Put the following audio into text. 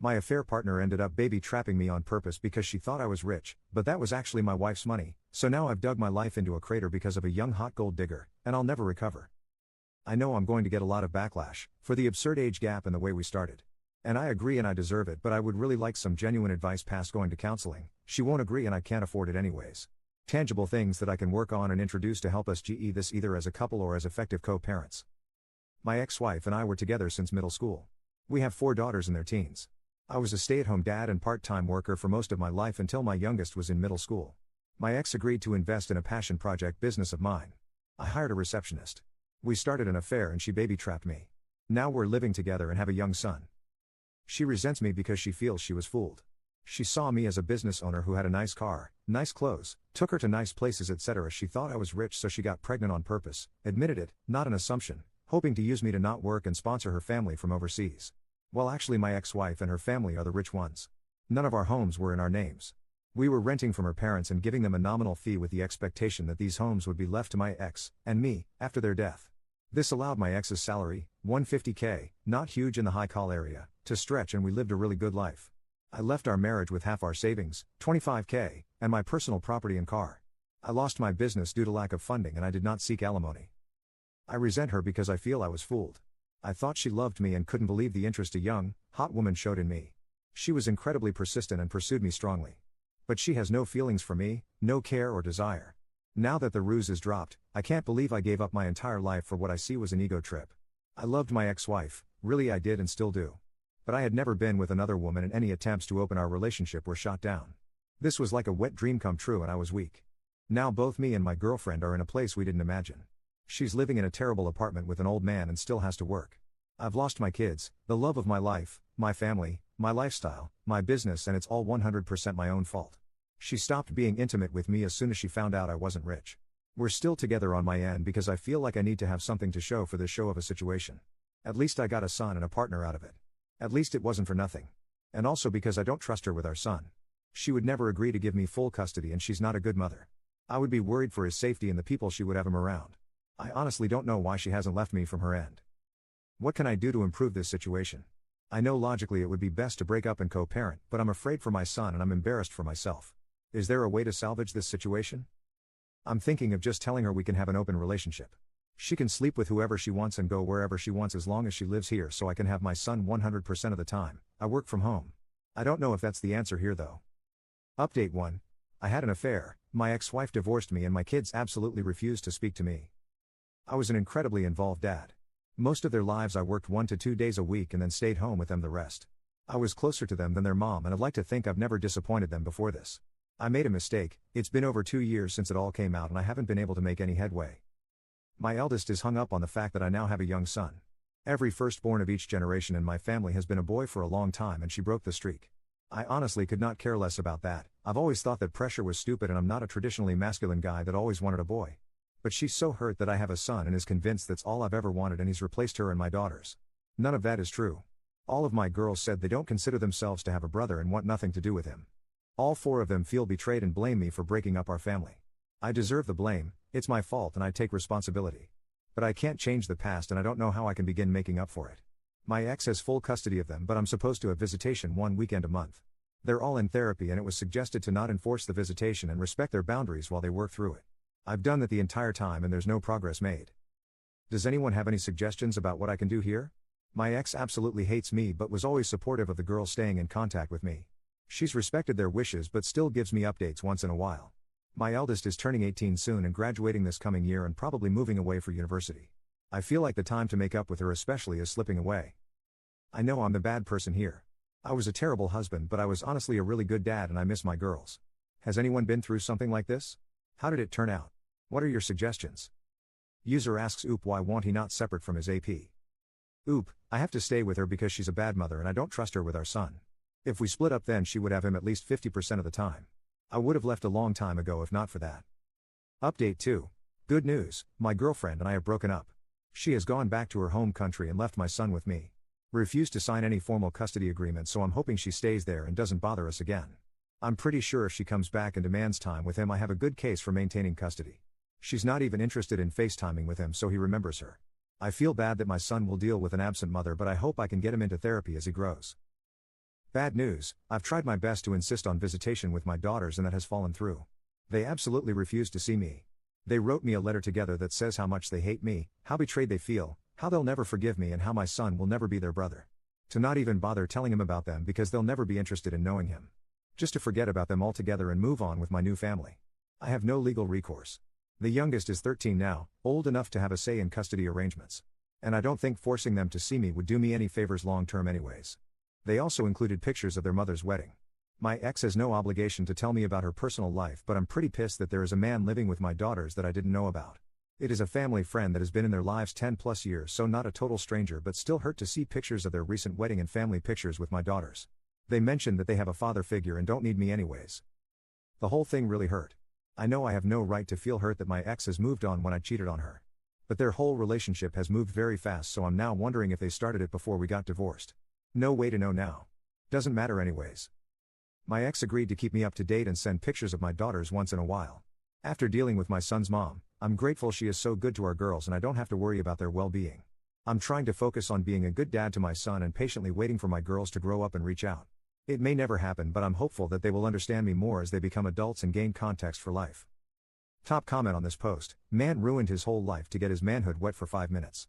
My affair partner ended up baby trapping me on purpose because she thought I was rich, but that was actually my wife's money, so now I've dug my life into a crater because of a young hot gold digger, and I'll never recover. I know I'm going to get a lot of backlash for the absurd age gap and the way we started. And I agree and I deserve it, but I would really like some genuine advice past going to counseling. She won't agree and I can't afford it anyways. Tangible things that I can work on and introduce to help us GE this either as a couple or as effective co-parents. My ex-wife and I were together since middle school. We have 4 daughters in their teens. I was a stay-at-home dad and part-time worker for most of my life until my youngest was in middle school. My ex agreed to invest in a passion project business of mine. I hired a receptionist. We started an affair and she baby-trapped me. Now we're living together and have a young son. She resents me because she feels she was fooled. She saw me as a business owner who had a nice car, nice clothes, took her to nice places etc. She thought I was rich, so she got pregnant on purpose, admitted it, not an assumption, hoping to use me to not work and sponsor her family from overseas. Well, actually my ex-wife and her family are the rich ones. None of our homes were in our names. We were renting from her parents and giving them a nominal fee with the expectation that these homes would be left to my ex, and me, after their death. This allowed my ex's salary, $150K, not huge in the high call area, to stretch, and we lived a really good life. I left our marriage with half our savings, $25K, and my personal property and car. I lost my business due to lack of funding and I did not seek alimony. I resent her because I feel I was fooled. I thought she loved me and couldn't believe the interest a young, hot woman showed in me. She was incredibly persistent and pursued me strongly. But she has no feelings for me, no care or desire. Now that the ruse is dropped, I can't believe I gave up my entire life for what I see was an ego trip. I loved my ex-wife, really I did and still do. But I had never been with another woman and any attempts to open our relationship were shot down. This was like a wet dream come true and I was weak. Now both me and my girlfriend are in a place we didn't imagine. She's living in a terrible apartment with an old man and still has to work. I've lost my kids, the love of my life, my family, my lifestyle, my business, and it's all 100% my own fault. She stopped being intimate with me as soon as she found out I wasn't rich. We're still together on my end because I feel like I need to have something to show for this show of a situation. At least I got a son and a partner out of it. At least it wasn't for nothing. And also because I don't trust her with our son. She would never agree to give me full custody and she's not a good mother. I would be worried for his safety and the people she would have him around. I honestly don't know why she hasn't left me from her end. What can I do to improve this situation? I know logically it would be best to break up and co-parent, but I'm afraid for my son and I'm embarrassed for myself. Is there a way to salvage this situation? I'm thinking of just telling her we can have an open relationship. She can sleep with whoever she wants and go wherever she wants as long as she lives here, so I can have my son 100% of the time. I work from home. I don't know if that's the answer here though. Update 1. I had an affair, my ex-wife divorced me and my kids absolutely refused to speak to me. I was an incredibly involved dad. Most of their lives I worked 1 to 2 days a week and then stayed home with them the rest. I was closer to them than their mom and I'd like to think I've never disappointed them before this. I made a mistake. It's been over 2 years since it all came out and I haven't been able to make any headway. My eldest is hung up on the fact that I now have a young son. Every firstborn of each generation in my family has been a boy for a long time and she broke the streak. I honestly could not care less about that. I've always thought that pressure was stupid and I'm not a traditionally masculine guy that always wanted a boy. But she's so hurt that I have a son and is convinced that's all I've ever wanted and he's replaced her and my daughters. None of that is true. All of my girls said they don't consider themselves to have a brother and want nothing to do with him. All 4 of them feel betrayed and blame me for breaking up our family. I deserve the blame, it's my fault and I take responsibility. But I can't change the past and I don't know how I can begin making up for it. My ex has full custody of them, but I'm supposed to have visitation 1 weekend a month. They're all in therapy and it was suggested to not enforce the visitation and respect their boundaries while they work through it. I've done that the entire time and there's no progress made. Does anyone have any suggestions about what I can do here? My ex absolutely hates me but was always supportive of the girls staying in contact with me. She's respected their wishes but still gives me updates once in a while. My eldest is turning 18 soon and graduating this coming year and probably moving away for university. I feel like the time to make up with her especially is slipping away. I know I'm the bad person here. I was a terrible husband but I was honestly a really good dad and I miss my girls. Has anyone been through something like this? How did it turn out? What are your suggestions? User asks Oop, why won't he not separate from his AP? Oop, I have to stay with her because she's a bad mother and I don't trust her with our son. If we split up then she would have him at least 50% of the time. I would have left a long time ago if not for that. Update 2. Good news, my girlfriend and I have broken up. She has gone back to her home country and left my son with me. Refused to sign any formal custody agreement, so I'm hoping she stays there and doesn't bother us again. I'm pretty sure if she comes back and demands time with him I have a good case for maintaining custody. She's not even interested in FaceTiming with him so he remembers her. I feel bad that my son will deal with an absent mother but I hope I can get him into therapy as he grows. Bad news, I've tried my best to insist on visitation with my daughters and that has fallen through. They absolutely refuse to see me. They wrote me a letter together that says how much they hate me, how betrayed they feel, how they'll never forgive me and how my son will never be their brother. To not even bother telling him about them because they'll never be interested in knowing him. Just to forget about them altogether and move on with my new family. I have no legal recourse. The youngest is 13 now, old enough to have a say in custody arrangements. And I don't think forcing them to see me would do me any favors long term anyways. They also included pictures of their mother's wedding. My ex has no obligation to tell me about her personal life, but I'm pretty pissed that there is a man living with my daughters that I didn't know about. It is a family friend that has been in their lives 10 plus years, so not a total stranger, but still hurt to see pictures of their recent wedding and family pictures with my daughters. They mentioned that they have a father figure and don't need me anyways. The whole thing really hurt. I know I have no right to feel hurt that my ex has moved on when I cheated on her. But their whole relationship has moved very fast, so I'm now wondering if they started it before we got divorced. No way to know now. Doesn't matter anyways. My ex agreed to keep me up to date and send pictures of my daughters once in a while. After dealing with my son's mom, I'm grateful she is so good to our girls and I don't have to worry about their well-being. I'm trying to focus on being a good dad to my son and patiently waiting for my girls to grow up and reach out. It may never happen, but I'm hopeful that they will understand me more as they become adults and gain context for life. Top comment on this post: man ruined his whole life to get his manhood wet for 5 minutes.